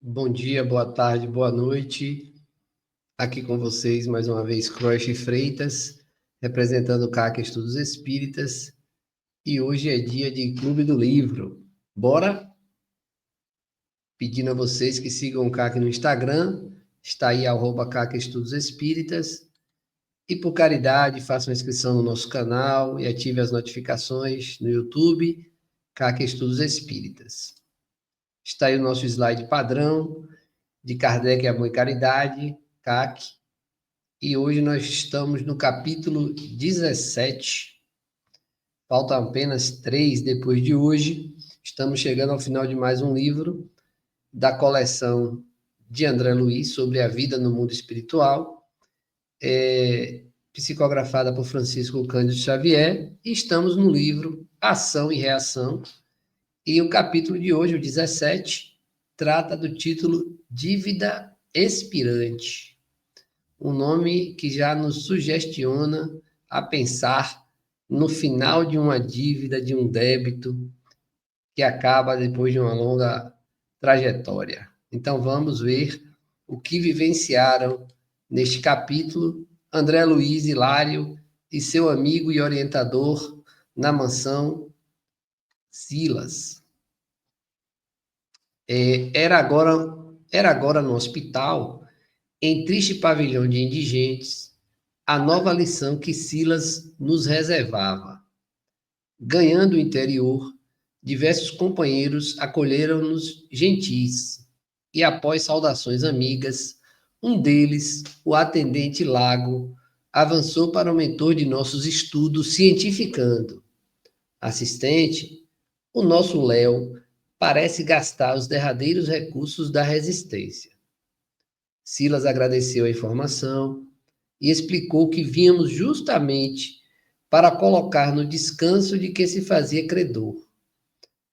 Bom dia, boa tarde, boa noite. Aqui com vocês mais uma vez, Croix Freitas, representando o CAC Estudos Espíritas. E hoje é dia de Clube do Livro. Bora? Pedindo a vocês que sigam o CAC no Instagram, está aí @CAC Estudos Espíritas. E por caridade, façam inscrição no nosso canal e ative as notificações no YouTube, CAC Estudos Espíritas. Está aí o nosso slide padrão de Kardec, Amor e Caridade, CAC. E hoje nós estamos no capítulo 17. Faltam apenas 3 depois de hoje. Estamos chegando ao final de mais um livro da coleção de André Luiz sobre a vida no mundo espiritual, psicografada por Francisco Cândido Xavier. E estamos no livro Ação e Reação. E o capítulo de hoje, o 17, trata do título Dívida Expirante. Um nome que já nos sugestiona a pensar no final de uma dívida, de um débito, que acaba depois de uma longa trajetória. Então vamos ver o que vivenciaram neste capítulo André Luiz Hilário e seu amigo e orientador na mansão Silas. Era agora no hospital, em triste pavilhão de indigentes, a nova lição que Silas nos reservava. Ganhando o interior, diversos companheiros acolheram-nos gentis, e após saudações amigas, um deles, o atendente Lago, avançou para o mentor de nossos estudos, cientificando. Assistente, o nosso Léo parece gastar os derradeiros recursos da resistência. Silas agradeceu a informação e explicou que vínhamos justamente para colocar no descanso de que se fazia credor,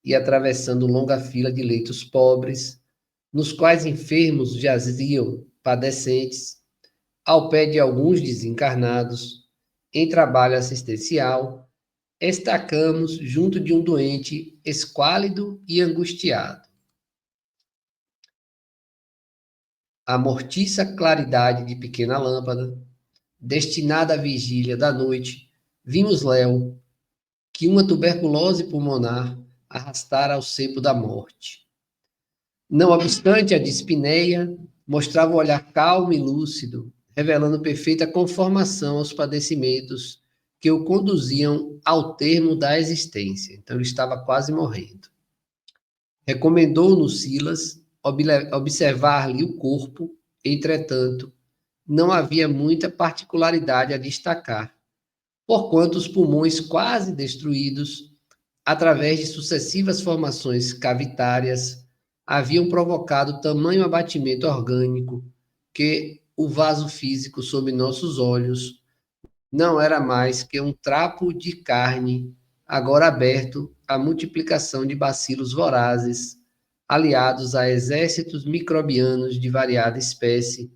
e atravessando longa fila de leitos pobres, nos quais enfermos jaziam padecentes, ao pé de alguns desencarnados, em trabalho assistencial, estacamos junto de um doente esquálido e angustiado. A mortiça claridade de pequena lâmpada, destinada à vigília da noite, vimos Léo, que uma tuberculose pulmonar arrastara ao cepo da morte. Não obstante, a dispneia mostrava o olhar calmo e lúcido, revelando perfeita conformação aos padecimentos que o conduziam ao termo da existência. Então, ele estava quase morrendo. Recomendou-nos Silas observar-lhe o corpo, entretanto, não havia muita particularidade a destacar, porquanto os pulmões quase destruídos, através de sucessivas formações cavitárias, haviam provocado tamanho abatimento orgânico que o vaso físico sob nossos olhos não era mais que um trapo de carne, agora aberto à multiplicação de bacilos vorazes, aliados a exércitos microbianos de variada espécie,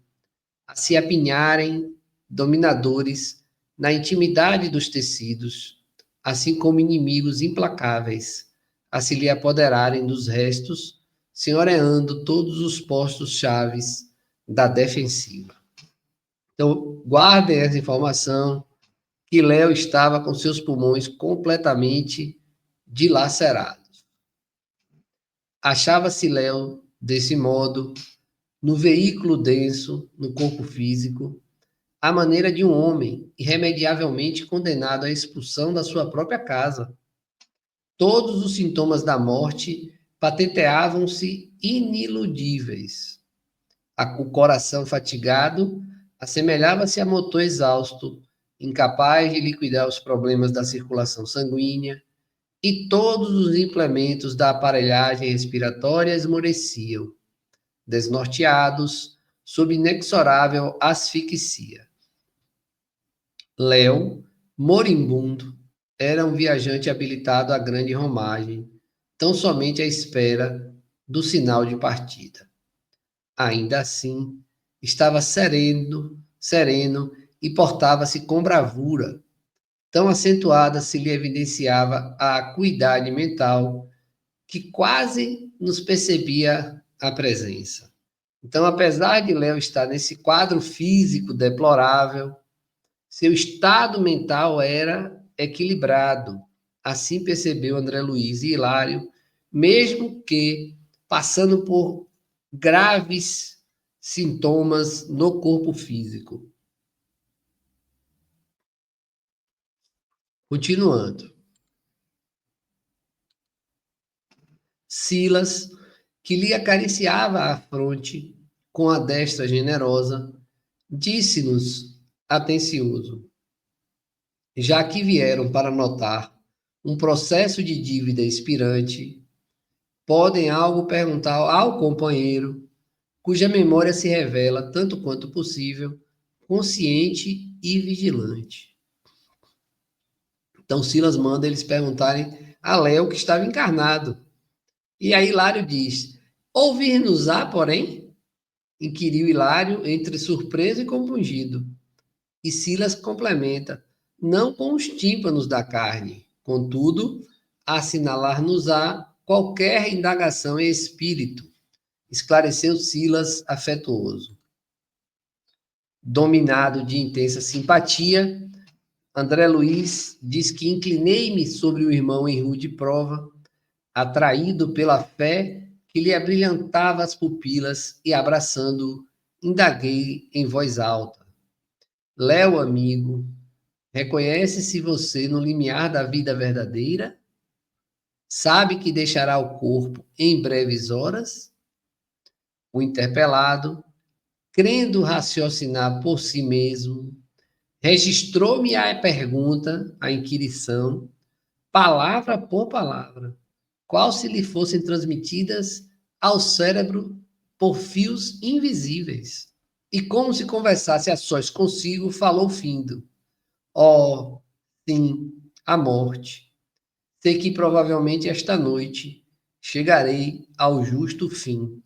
a se apinharem dominadores na intimidade dos tecidos, assim como inimigos implacáveis, a se lhe apoderarem dos restos, senhoreando todos os postos chaves da defensiva. Então, guardem essa informação, que Léo estava com seus pulmões completamente dilacerados. Achava-se Léo, desse modo, no veículo denso, no corpo físico, à maneira de um homem irremediavelmente condenado à expulsão da sua própria casa. Todos os sintomas da morte patenteavam-se iniludíveis. O coração fatigado assemelhava-se a motor exausto, incapaz de liquidar os problemas da circulação sanguínea, e todos os implementos da aparelhagem respiratória esmoreciam, desnorteados, sob inexorável asfixia. Léo, moribundo, era um viajante habilitado à grande romagem, tão somente à espera do sinal de partida. Ainda assim, estava sereno e portava-se com bravura. Tão acentuada se lhe evidenciava a acuidade mental que quase nos percebia a presença. Então, apesar de Léo estar nesse quadro físico deplorável, seu estado mental era equilibrado. Assim percebeu André Luiz e Hilário, mesmo que passando por graves sintomas no corpo físico. Continuando. Silas, que lhe acariciava a fronte com a destra generosa, disse-nos atencioso: já que vieram para notar um processo de dívida expirante, podem algo perguntar ao companheiro, cuja memória se revela, tanto quanto possível, consciente e vigilante. Então Silas manda eles perguntarem a Léo, que estava encarnado. E aí Hilário diz: ouvir-nos-á, porém? Inquiriu Hilário entre surpreso e compungido. E Silas complementa: não com os tímpanos da carne, contudo, assinalar-nos-á qualquer indagação em espírito, esclareceu Silas afetuoso. Dominado de intensa simpatia, André Luiz diz que inclinei-me sobre o irmão em rude prova, atraído pela fé que lhe abrilhantava as pupilas e abraçando-o, indaguei em voz alta: Léo, amigo, reconhece-se você no limiar da vida verdadeira? Sabe que deixará o corpo em breves horas? O interpelado, crendo raciocinar por si mesmo, registrou-me a pergunta, a inquirição, palavra por palavra, qual se lhe fossem transmitidas ao cérebro por fios invisíveis. E como se conversasse a sós consigo, falou findo: oh, sim, a morte. Sei que provavelmente esta noite chegarei ao justo fim.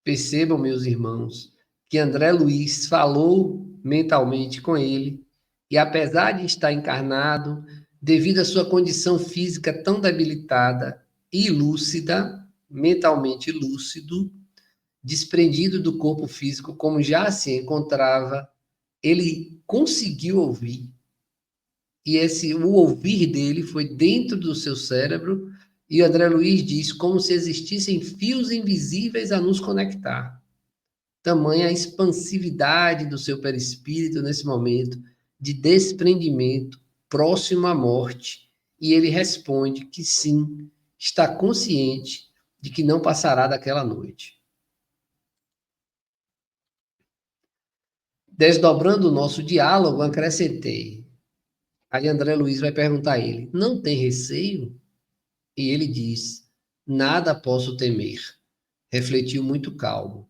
Percebam, meus irmãos, que André Luiz falou mentalmente com ele, e apesar de estar encarnado, devido à sua condição física tão debilitada e lúcida, mentalmente lúcido, desprendido do corpo físico como já se encontrava, ele conseguiu ouvir. E o ouvir dele foi dentro do seu cérebro, e André Luiz diz como se existissem fios invisíveis a nos conectar. Tamanha a expansividade do seu perispírito nesse momento de desprendimento próximo à morte. E ele responde que sim, está consciente de que não passará daquela noite. Desdobrando o nosso diálogo, acrescentei. Aí André Luiz vai perguntar a ele: não tem receio? E ele diz: nada posso temer. Refletiu muito calmo.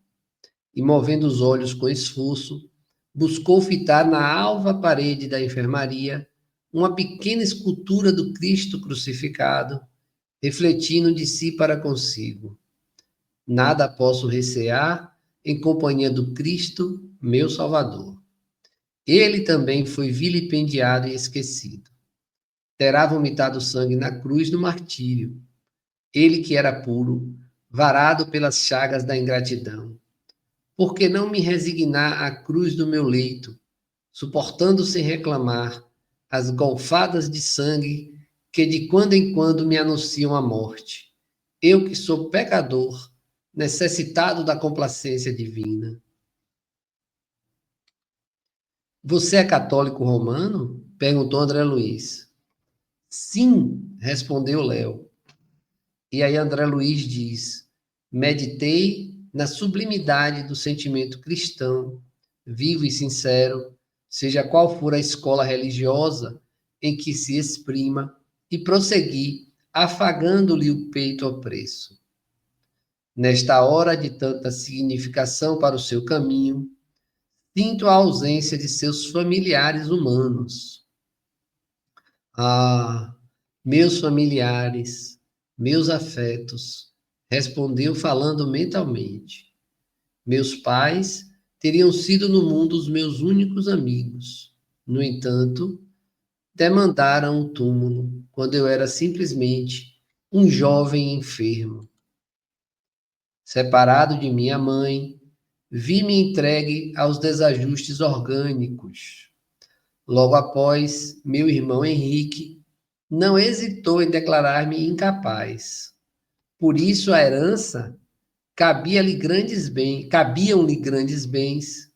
E movendo os olhos com esforço, buscou fitar na alva parede da enfermaria uma pequena escultura do Cristo crucificado, refletindo de si para consigo: nada posso recear em companhia do Cristo, meu Salvador. Ele também foi vilipendiado e esquecido. Terá vomitado sangue na cruz do martírio. Ele que era puro, varado pelas chagas da ingratidão. Por que não me resignar à cruz do meu leito, suportando sem reclamar as golfadas de sangue que de quando em quando me anunciam a morte? Eu que sou pecador, necessitado da complacência divina. Você é católico romano? Perguntou André Luiz. Sim, respondeu Léo. E aí André Luiz diz: meditei na sublimidade do sentimento cristão, vivo e sincero, seja qual for a escola religiosa em que se exprima, e prossegui, afagando-lhe o peito opresso. Nesta hora de tanta significação para o seu caminho, sinto a ausência de seus familiares humanos. Ah, meus familiares, meus afetos, respondeu falando mentalmente. Meus pais teriam sido no mundo os meus únicos amigos. No entanto, demandaram um túmulo quando eu era simplesmente um jovem enfermo. separado de minha mãe, vi-me entregue aos desajustes orgânicos. Logo após, meu irmão Henrique não hesitou em declarar-me incapaz. Por isso a herança cabiam-lhe grandes bens.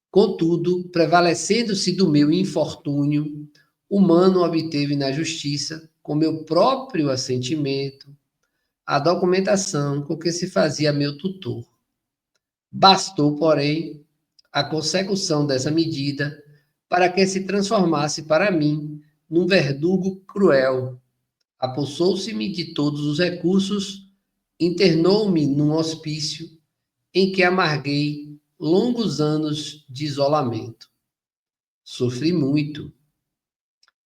Contudo, prevalecendo-se do meu infortúnio, o mano obteve na justiça, com meu próprio assentimento, a documentação com que se fazia meu tutor. Bastou, porém, a consecução dessa medida para que se transformasse para mim num verdugo cruel. Apossou-se-me de todos os recursos, internou-me num hospício em que amarguei longos anos de isolamento. Sofri muito.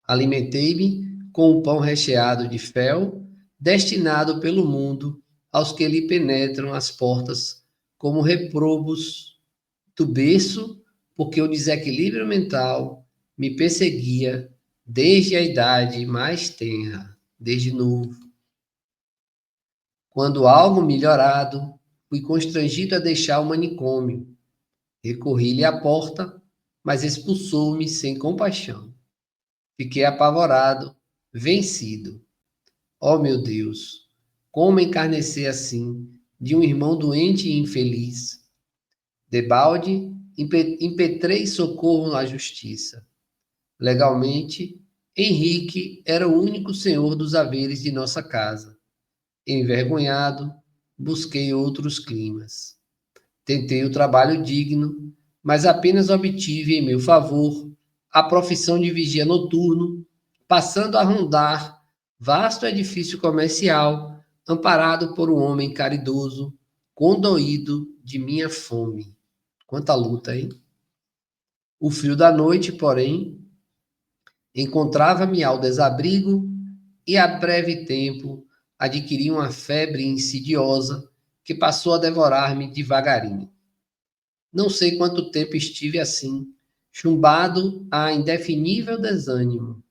Alimentei-me com o pão recheado de fel, destinado pelo mundo aos que lhe penetram as portas como reprobos do berço, porque o desequilíbrio mental me perseguia desde a idade mais tenra, desde novo. Quando algo melhorado, fui constrangido a deixar o manicômio. Recorri-lhe à porta, mas expulsou-me sem compaixão. Fiquei apavorado, vencido. Oh, meu Deus, como encarnecer assim de um irmão doente e infeliz? Debalde, impetrei socorro à justiça. Legalmente, Henrique era o único senhor dos haveres de nossa casa. Envergonhado, busquei outros climas. Tentei o trabalho digno, mas apenas obtive em meu favor a profissão de vigia noturno, passando a rondar vasto edifício comercial, amparado por um homem caridoso, condoído de minha fome. Quanta luta, hein? O frio da noite, porém, encontrava-me ao desabrigo e, a breve tempo, adquiri uma febre insidiosa que passou a devorar-me devagarinho. Não sei quanto tempo estive assim, chumbado a indefinível desânimo.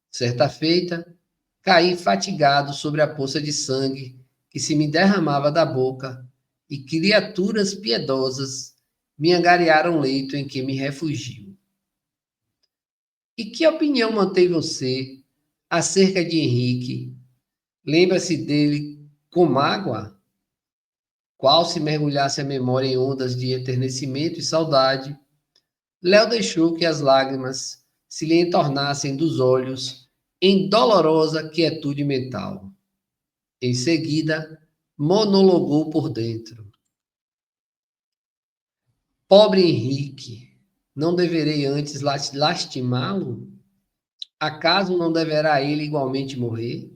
Certa feita, caí fatigado sobre a poça de sangue que se me derramava da boca, e criaturas piedosas me angariaram leito em que me refugio. E que opinião mantém você acerca de Henrique? Lembra-se dele com mágoa? Qual se mergulhasse a memória em ondas de enternecimento e saudade, Léo deixou que as lágrimas se lhe entornassem dos olhos em dolorosa quietude mental. Em seguida, monologou por dentro. Pobre Henrique, não deverei antes lastimá-lo? Acaso não deverá ele igualmente morrer?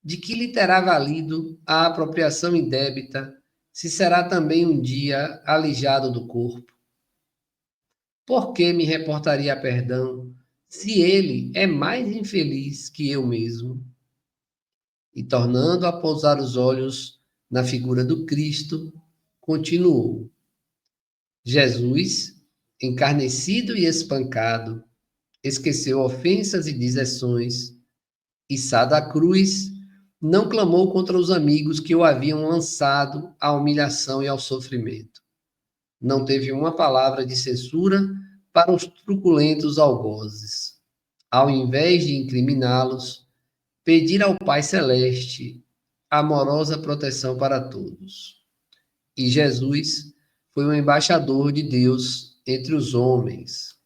De que lhe terá valido a apropriação indébita, se será também um dia alijado do corpo? Por que me reportaria a perdão, se ele é mais infeliz que eu mesmo? E tornando a pousar os olhos na figura do Cristo, continuou. Jesus, encarnecido e espancado, esqueceu ofensas e deserções, içado à cruz, não clamou contra os amigos que o haviam lançado à humilhação e ao sofrimento. Não teve uma palavra de censura para os truculentos algozes. Ao invés de incriminá-los, pedir ao Pai Celeste amorosa proteção para todos. E Jesus foi um embaixador de Deus entre os homens.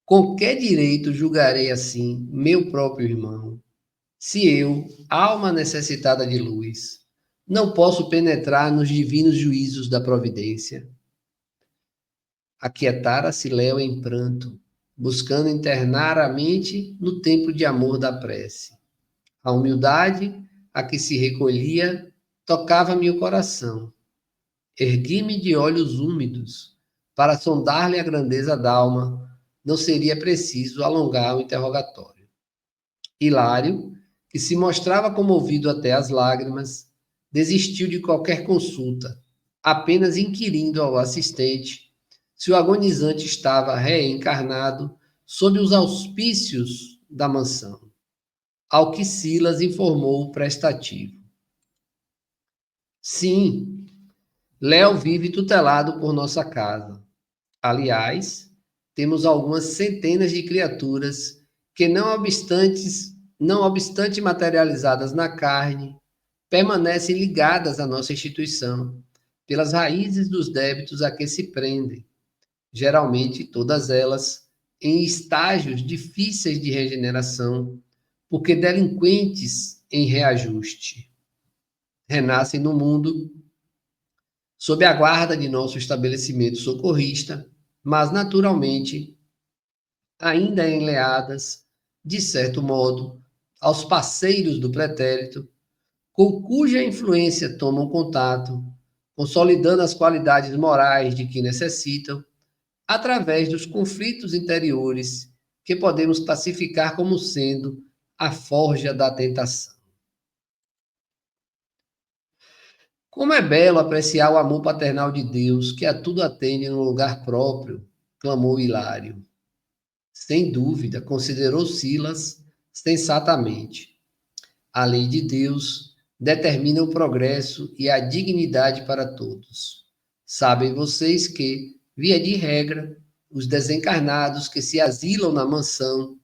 Com que direito julgarei assim meu próprio irmão, se eu, alma necessitada de luz, não posso penetrar nos divinos juízos da providência? Aquietara-se Léo em pranto, buscando internar a mente no templo de amor da prece. A humildade a que se recolhia tocava-me o coração. Ergui-me de olhos úmidos para sondar-lhe a grandeza d'alma. Não seria preciso alongar o interrogatório. Hilário, que se mostrava comovido até às lágrimas, desistiu de qualquer consulta, apenas inquirindo ao assistente se o agonizante estava reencarnado sob os auspícios da mansão, ao que Silas informou prestativo. Sim, Léo vive tutelado por nossa casa. Aliás, temos algumas centenas de criaturas que, não obstante materializadas na carne, permanecem ligadas à nossa instituição, pelas raízes dos débitos a que se prendem, geralmente todas elas em estágios difíceis de regeneração, porque delinquentes em reajuste. Renascem no mundo sob a guarda de nosso estabelecimento socorrista, mas naturalmente ainda enleadas, de certo modo, aos parceiros do pretérito, com cuja influência tomam contato, consolidando as qualidades morais de que necessitam, através dos conflitos interiores que podemos classificar como sendo a forja da tentação. Como é belo apreciar o amor paternal de Deus, que a tudo atende no lugar próprio, clamou Hilário. Sem dúvida, considerou Silas sensatamente. A lei de Deus determina o progresso e a dignidade para todos. Sabem vocês que, via de regra, os desencarnados que se asilam na mansão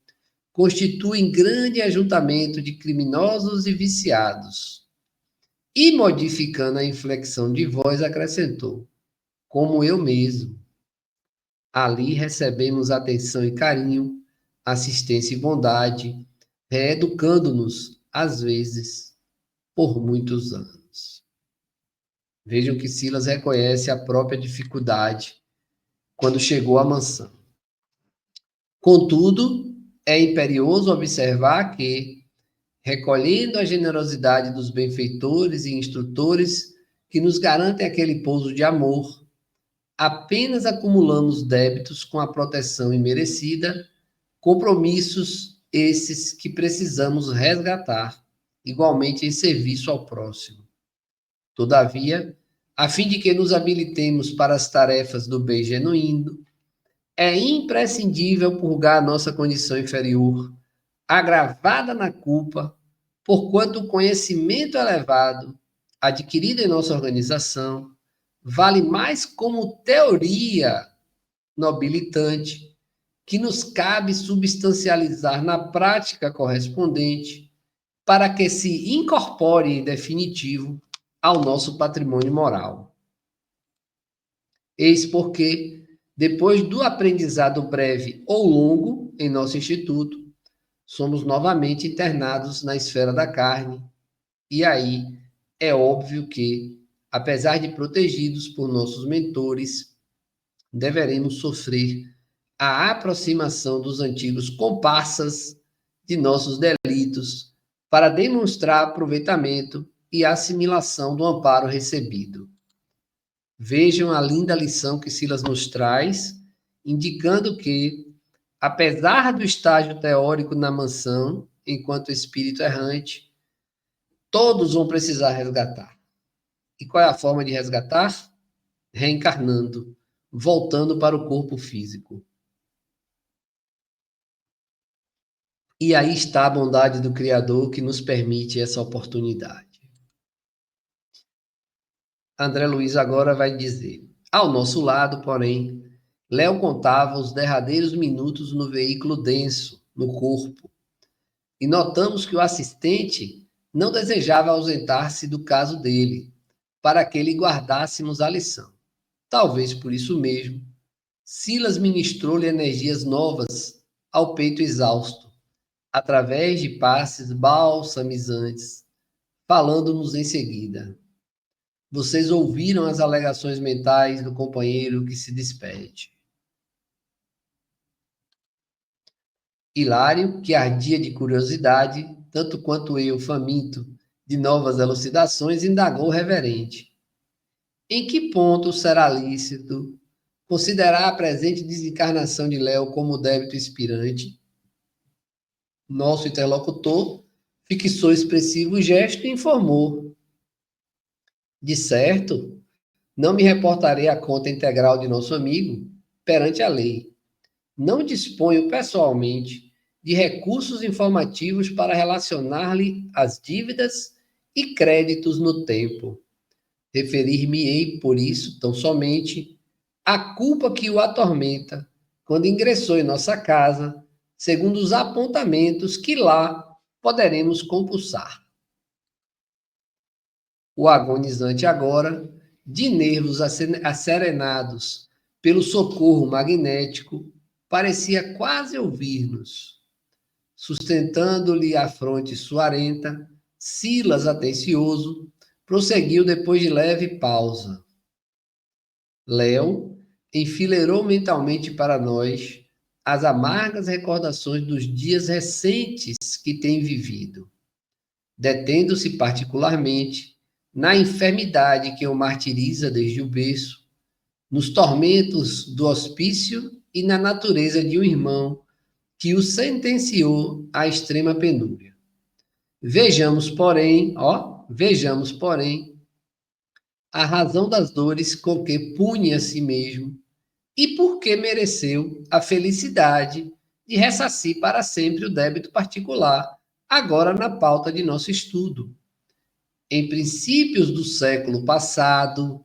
constituem grande ajuntamento de criminosos e viciados. E, modificando a inflexão de voz, acrescentou: como eu mesmo. Ali recebemos atenção e carinho, assistência e bondade, reeducando-nos, às vezes, por muitos anos. Vejam que Silas reconhece a própria dificuldade quando chegou à mansão. Contudo, é imperioso observar que, recolhendo a generosidade dos benfeitores e instrutores que nos garantem aquele pouso de amor, apenas acumulamos débitos com a proteção imerecida, compromissos esses que precisamos resgatar, igualmente em serviço ao próximo. Todavia, a fim de que nos habilitemos para as tarefas do bem genuíno, é imprescindível purgar nossa condição inferior, agravada na culpa, porquanto o conhecimento elevado, adquirido em nossa organização, vale mais como teoria nobilitante, que nos cabe substancializar na prática correspondente, para que se incorpore em definitivo ao nosso patrimônio moral. Eis porque, depois do aprendizado breve ou longo em nosso instituto, somos novamente internados na esfera da carne, e aí é óbvio que, apesar de protegidos por nossos mentores, deveremos sofrer a aproximação dos antigos comparsas de nossos delitos para demonstrar aproveitamento e assimilação do amparo recebido. Vejam a linda lição que Silas nos traz, indicando que, apesar do estágio teórico na mansão, enquanto espírito errante, todos vão precisar resgatar. E qual é a forma de resgatar? Reencarnando, voltando para o corpo físico. E aí está a bondade do Criador que nos permite essa oportunidade. André Luiz agora vai dizer: ao nosso lado, porém, Léo contava os derradeiros minutos no veículo denso, no corpo, e notamos que o assistente não desejava ausentar-se do caso dele, para que lhe guardássemos a lição. Talvez por isso mesmo, Silas ministrou-lhe energias novas ao peito exausto, através de passes balsamizantes, falando-nos em seguida. Vocês ouviram as alegações mentais do companheiro que se despede. Hilário, que ardia de curiosidade, tanto quanto eu, faminto de novas elucidações, indagou reverente: em que ponto será lícito considerar a presente desencarnação de Léo como débito expirante? Nosso interlocutor fixou expressivo gesto e informou: de certo, não me reportarei à conta integral de nosso amigo perante a lei. Não disponho pessoalmente de recursos informativos para relacionar-lhe as dívidas e créditos no tempo. Referir-me-ei, por isso, tão somente, à culpa que o atormenta quando ingressou em nossa casa, segundo os apontamentos que lá poderemos compulsar. O agonizante agora, de nervos acerenados pelo socorro magnético, parecia quase ouvir-nos. Sustentando-lhe a fronte suarenta, Silas, atencioso, prosseguiu depois de leve pausa. Léo enfileirou mentalmente para nós as amargas recordações dos dias recentes que tem vivido, detendo-se particularmente na enfermidade que o martiriza desde o berço, nos tormentos do hospício e na natureza de um irmão que o sentenciou à extrema penúria. Vejamos, porém, a razão das dores com que pune a si mesmo e por que mereceu a felicidade de ressarcir para sempre o débito particular, agora na pauta de nosso estudo. Em princípios do século passado,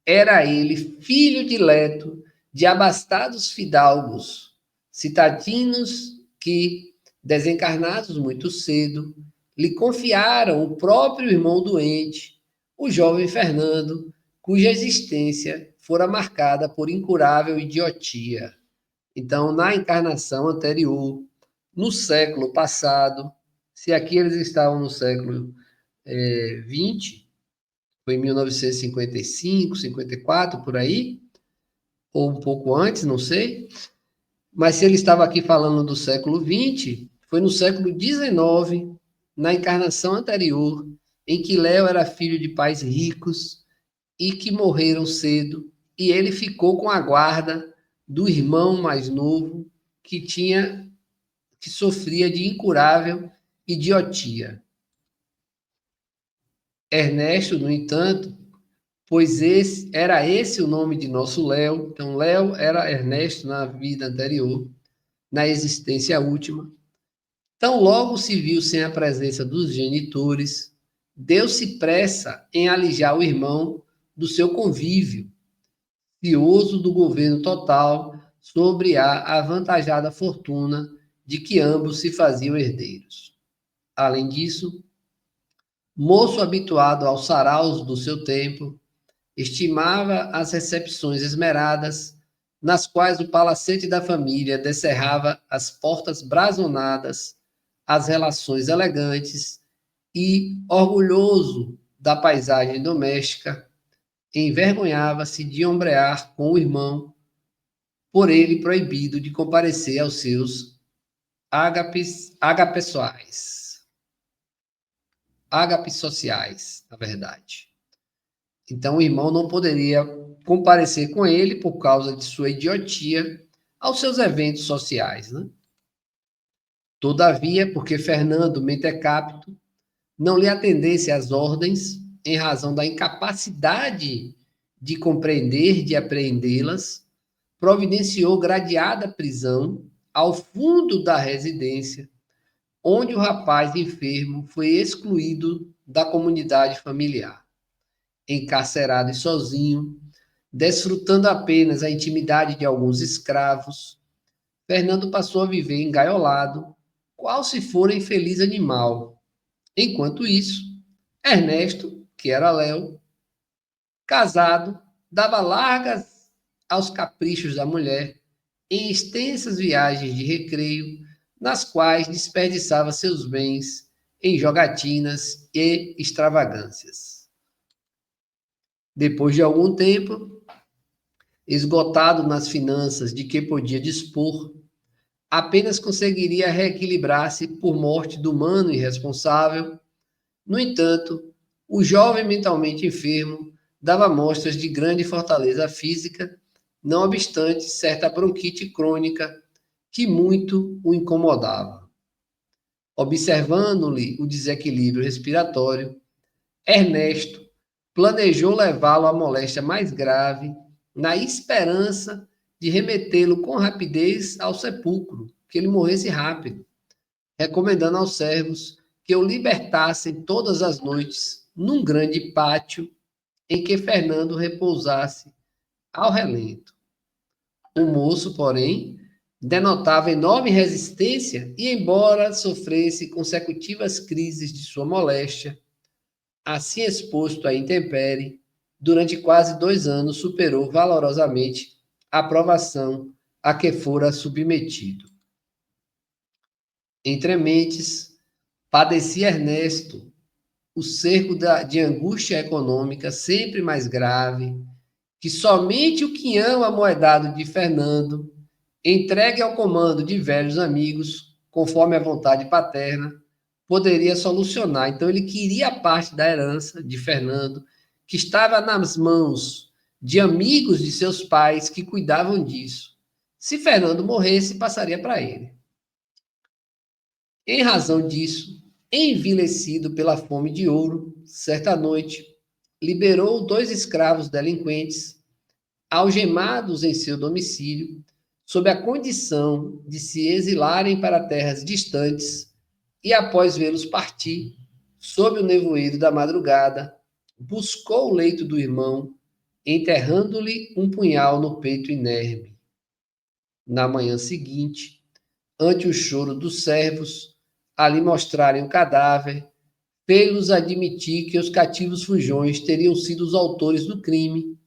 era ele filho dileto de abastados fidalgos, citadinos que, desencarnados muito cedo, lhe confiaram o próprio irmão doente, o jovem Fernando, cuja existência fora marcada por incurável idiotia. Então, na encarnação anterior, no século passado, se aqui eles estavam no século 20, foi em 1955, 54, por aí, ou um pouco antes, não sei. Mas se ele estava aqui falando do século 20, foi no século 19, na encarnação anterior, em que Léo era filho de pais ricos e que morreram cedo, e ele ficou com a guarda do irmão mais novo que sofria de incurável idiotia. Ernesto, no entanto, pois era esse o nome de nosso Léo. Então, Léo era Ernesto na vida anterior, na existência última. Tão logo se viu sem a presença dos genitores, deu-se pressa em alijar o irmão do seu convívio, cioso do governo total sobre a avantajada fortuna de que ambos se faziam herdeiros. Além disso, moço habituado aos saraus do seu tempo, estimava as recepções esmeradas, nas quais o palacete da família descerrava as portas brazonadas, as relações elegantes e, orgulhoso da paisagem doméstica, envergonhava-se de ombrear com o irmão, por ele proibido de comparecer aos seus ágapes sociais, na verdade. Então, o irmão não poderia comparecer com ele por causa de sua idiotia aos seus eventos sociais, né? Todavia, porque Fernando Mentecapto não lhe atendesse às ordens, em razão da incapacidade de compreender, de apreendê-las, providenciou gradeada prisão ao fundo da residência, onde o rapaz enfermo foi excluído da comunidade familiar. Encarcerado e sozinho, desfrutando apenas a intimidade de alguns escravos, Fernando passou a viver engaiolado, qual se fora infeliz animal. Enquanto isso, Ernesto, que era Léo, casado, dava largas aos caprichos da mulher em extensas viagens de recreio, nas quais desperdiçava seus bens em jogatinas e extravagâncias. Depois de algum tempo, esgotado nas finanças de que podia dispor, apenas conseguiria reequilibrar-se por morte do mano irresponsável. No entanto, o jovem mentalmente enfermo dava mostras de grande fortaleza física, não obstante certa bronquite crônica que muito o incomodava. Observando-lhe o desequilíbrio respiratório, Ernesto planejou levá-lo à moléstia mais grave, na esperança de remetê-lo com rapidez ao sepulcro, que ele morresse rápido, recomendando aos servos que o libertassem todas as noites num grande pátio em que Fernando repousasse ao relento. O moço, porém, denotava enorme resistência e, embora sofresse consecutivas crises de sua moléstia, assim exposto à intempérie, durante quase 2 anos superou valorosamente a provação a que fora submetido. Entre mentes, padecia Ernesto o cerco de angústia econômica sempre mais grave, que somente o quinhão amoedado de Fernando, entregue ao comando de velhos amigos, conforme a vontade paterna, poderia solucionar. Então, ele queria a parte da herança de Fernando, que estava nas mãos de amigos de seus pais que cuidavam disso. Se Fernando morresse, passaria para ele. Em razão disso, envilecido pela fome de ouro, certa noite, liberou 2 escravos delinquentes, algemados em seu domicílio, sob a condição de se exilarem para terras distantes, e após vê-los partir, sob o nevoeiro da madrugada, buscou o leito do irmão, enterrando-lhe um punhal no peito inerme. Na manhã seguinte, ante o choro dos servos, ali mostrarem o cadáver, fê-los admitir que os cativos fujões teriam sido os autores do crime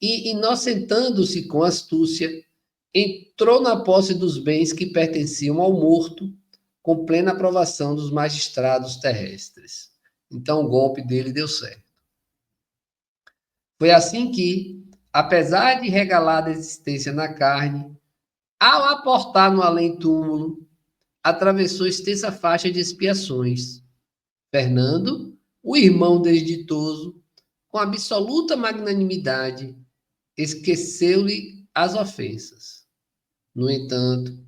e, inocentando-se com astúcia, entrou na posse dos bens que pertenciam ao morto, com plena aprovação dos magistrados terrestres. Então o golpe dele deu certo. Foi assim que, apesar de regalada existência na carne, ao aportar no além-túmulo, atravessou extensa faixa de expiações. Fernando, o irmão desditoso, com absoluta magnanimidade, esqueceu-lhe as ofensas. No entanto,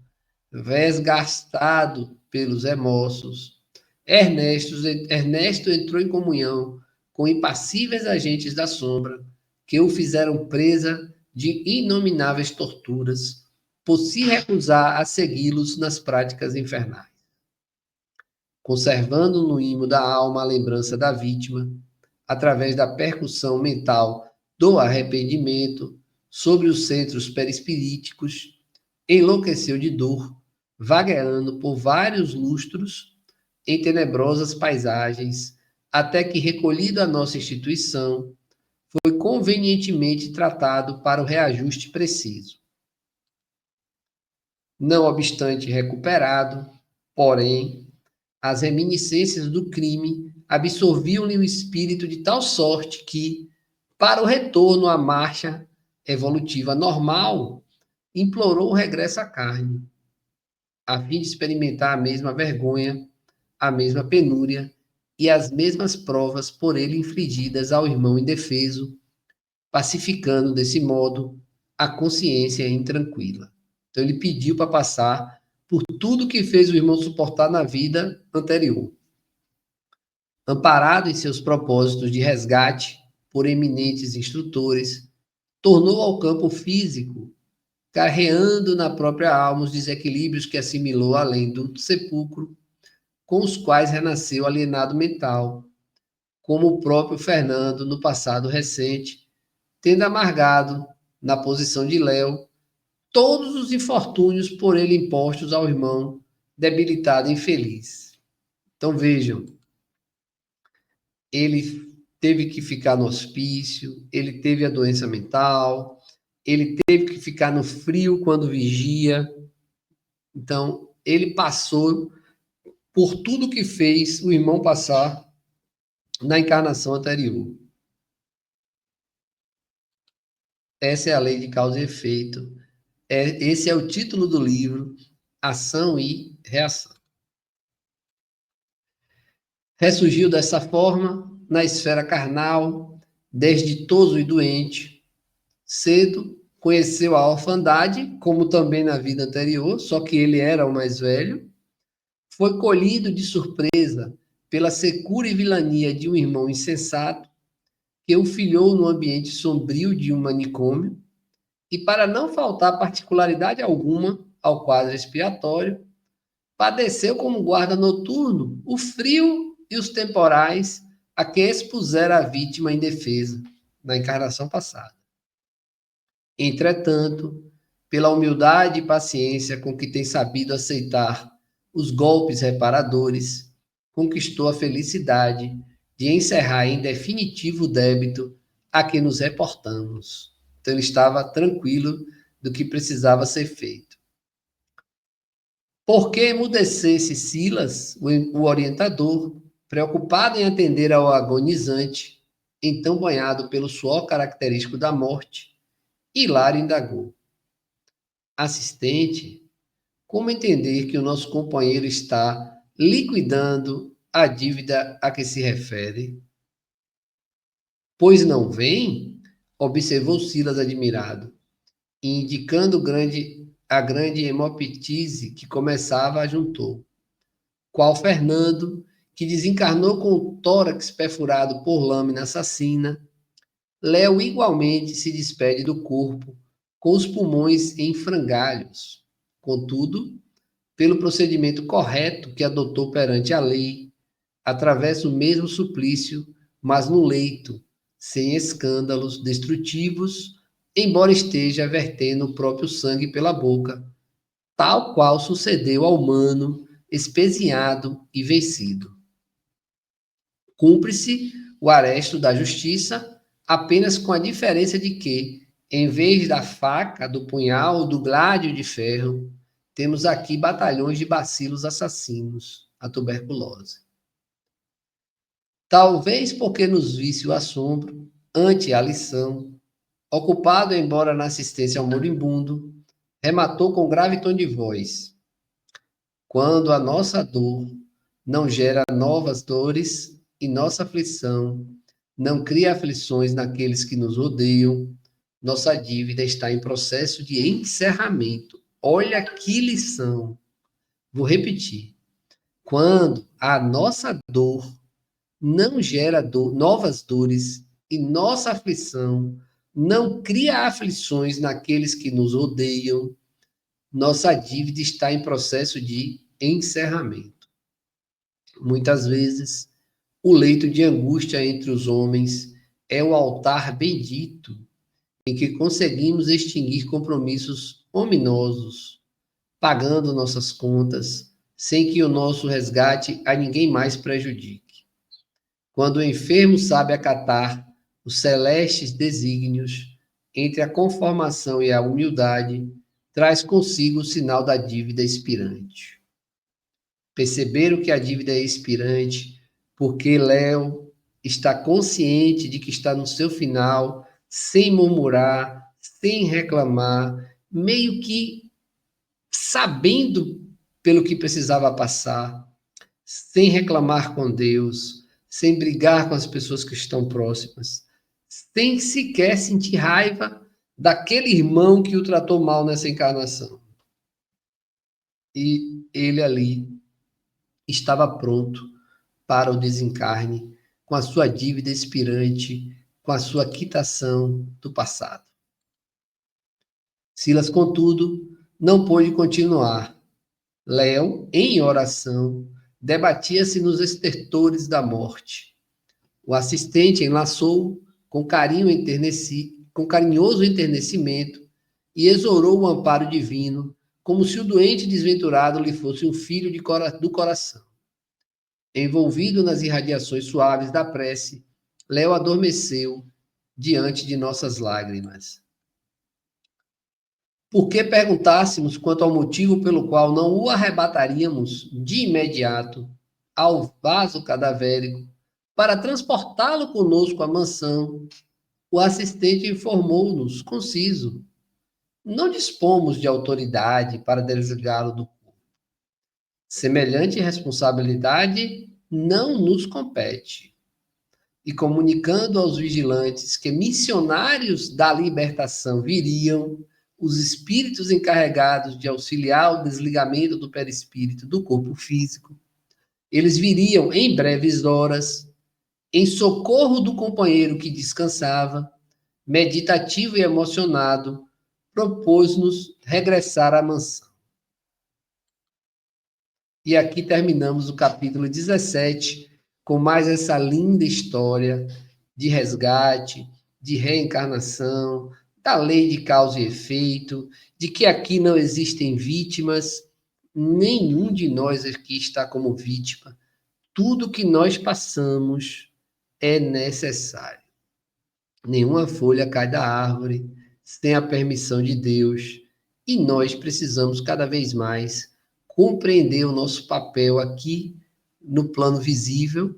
desgastado pelos remorsos, Ernesto entrou em comunhão com impassíveis agentes da sombra que o fizeram presa de inomináveis torturas por se recusar a segui-los nas práticas infernais. Conservando no imo da alma a lembrança da vítima, através da percussão mental do arrependimento sobre os centros perispiríticos, enlouqueceu de dor, vagueando por vários lustros em tenebrosas paisagens, até que, recolhido à nossa instituição, foi convenientemente tratado para o reajuste preciso. Não obstante recuperado, porém, as reminiscências do crime absorviam-lhe o espírito de tal sorte que, para o retorno à marcha evolutiva normal, implorou o regresso à carne, a fim de experimentar a mesma vergonha, a mesma penúria e as mesmas provas por ele infligidas ao irmão indefeso, pacificando desse modo a consciência intranquila. Então ele pediu para passar por tudo que fez o irmão suportar na vida anterior. Amparado em seus propósitos de resgate por eminentes instrutores, tornou ao campo físico, carreando na própria alma os desequilíbrios que assimilou além do sepulcro, com os quais renasceu alienado mental, como o próprio Fernando no passado recente, tendo amargado, na posição de Léo, todos os infortúnios por ele impostos ao irmão debilitado e infeliz. Então vejam, ele teve que ficar no hospício, ele teve a doença mental, ele teve que ficar no frio quando vigia. Então, ele passou por tudo que fez o irmão passar na encarnação anterior. Essa é a lei de causa e efeito. Esse é o título do livro, Ação e Reação. Ressurgiu dessa forma, na esfera carnal, desditoso e doente. Cedo conheceu a orfandade, como também na vida anterior, só que ele era o mais velho. Foi colhido de surpresa pela secura e vilania de um irmão insensato, que o filhou no ambiente sombrio de um manicômio, e para não faltar particularidade alguma ao quadro expiatório, padeceu como guarda noturno o frio e os temporais a que expusera a vítima indefesa. na encarnação passada. Entretanto, pela humildade e paciência com que tem sabido aceitar os golpes reparadores, conquistou a felicidade de encerrar em definitivo o débito a que nos reportamos. Então, ele estava tranquilo do que precisava ser feito. Por que emudecesse Silas, o orientador, preocupado em atender ao agonizante, então banhado pelo suor característico da morte, Hilário indagou: assistente, como entender que o nosso companheiro está liquidando a dívida a que se refere? Pois não vem? Observou Silas admirado, e indicando a grande hemoptise que começava, ajuntou: qual Fernando, que desencarnou com o tórax perfurado por lâmina assassina, Léo igualmente se despede do corpo, com os pulmões em frangalhos. Contudo, pelo procedimento correto que adotou perante a lei, atravessa o mesmo suplício, mas no leito, sem escândalos destrutivos, embora esteja vertendo o próprio sangue pela boca, tal qual sucedeu ao humano, espezinhado e vencido. Cumpre-se o aresto da justiça, apenas com a diferença de que, em vez da faca, do punhal ou do gládio de ferro, temos aqui batalhões de bacilos assassinos, a tuberculose. Talvez porque nos visse o assombro, ante a lição, ocupado embora na assistência ao moribundo, rematou com grave tom de voz: quando a nossa dor não gera novas dores e nossa aflição não cria aflições naqueles que nos rodeiam, nossa dívida está em processo de encerramento. Olha que lição! Vou repetir. Quando a nossa dor não gera novas dores e nossa aflição não cria aflições naqueles que nos odeiam, nossa dívida está em processo de encerramento. Muitas vezes, o leito de angústia entre os homens é o altar bendito em que conseguimos extinguir compromissos ominosos, pagando nossas contas, sem que o nosso resgate a ninguém mais prejudique. Quando o enfermo sabe acatar os celestes desígnios, entre a conformação e a humildade, traz consigo o sinal da dívida expirante. Perceberam que a dívida é expirante porque Léo está consciente de que está no seu final, sem murmurar, sem reclamar, meio que sabendo pelo que precisava passar, sem reclamar com Deus, sem brigar com as pessoas que estão próximas, sem sequer sentir raiva daquele irmão que o tratou mal nessa encarnação. E ele ali estava pronto para o desencarne, com a sua dívida expirante, com a sua quitação do passado. Silas, contudo, não pôde continuar. Léo, em oração, debatia-se nos estertores da morte. O assistente enlaçou com com carinhoso enternecimento e exorou o amparo divino, como se o doente desventurado lhe fosse um filho do coração. Envolvido nas irradiações suaves da prece, Léo adormeceu diante de nossas lágrimas. Por que perguntássemos quanto ao motivo pelo qual não o arrebataríamos de imediato ao vaso cadavérico para transportá-lo conosco à mansão, o assistente informou-nos, conciso: não dispomos de autoridade para desligá-lo do corpo. Semelhante responsabilidade não nos compete. E comunicando aos vigilantes que missionários da libertação viriam, os espíritos encarregados de auxiliar o desligamento do perispírito do corpo físico, eles viriam em breves horas, em socorro do companheiro que descansava, meditativo e emocionado, propôs-nos regressar à mansão. E aqui terminamos o capítulo 17, com mais essa linda história de resgate, de reencarnação, da lei de causa e efeito, de que aqui não existem vítimas, nenhum de nós aqui está como vítima. Tudo que nós passamos é necessário. Nenhuma folha cai da árvore sem a permissão de Deus, e nós precisamos cada vez mais compreender o nosso papel aqui no plano visível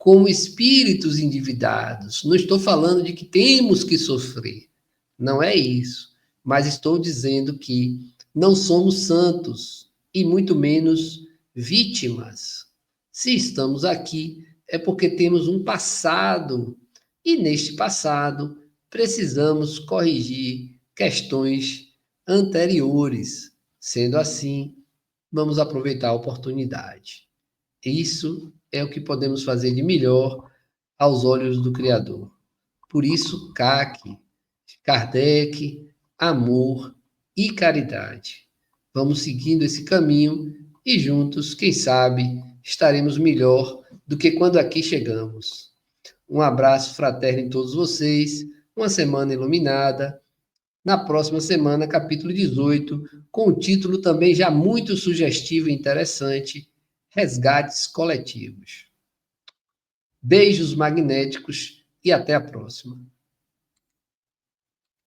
como espíritos endividados. Não estou falando de que temos que sofrer, não é isso, mas estou dizendo que não somos santos e muito menos vítimas. Se estamos aqui, é porque temos um passado e neste passado precisamos corrigir questões anteriores. Sendo assim, vamos aproveitar a oportunidade. Isso é o que podemos fazer de melhor aos olhos do Criador. Por isso, CAC, Kardec, amor e caridade. Vamos seguindo esse caminho e juntos, quem sabe, estaremos melhor do que quando aqui chegamos. Um abraço fraterno em todos vocês, uma semana iluminada. Na próxima semana, capítulo 18, com o título também já muito sugestivo e interessante, Resgates Coletivos. Beijos magnéticos e até a próxima.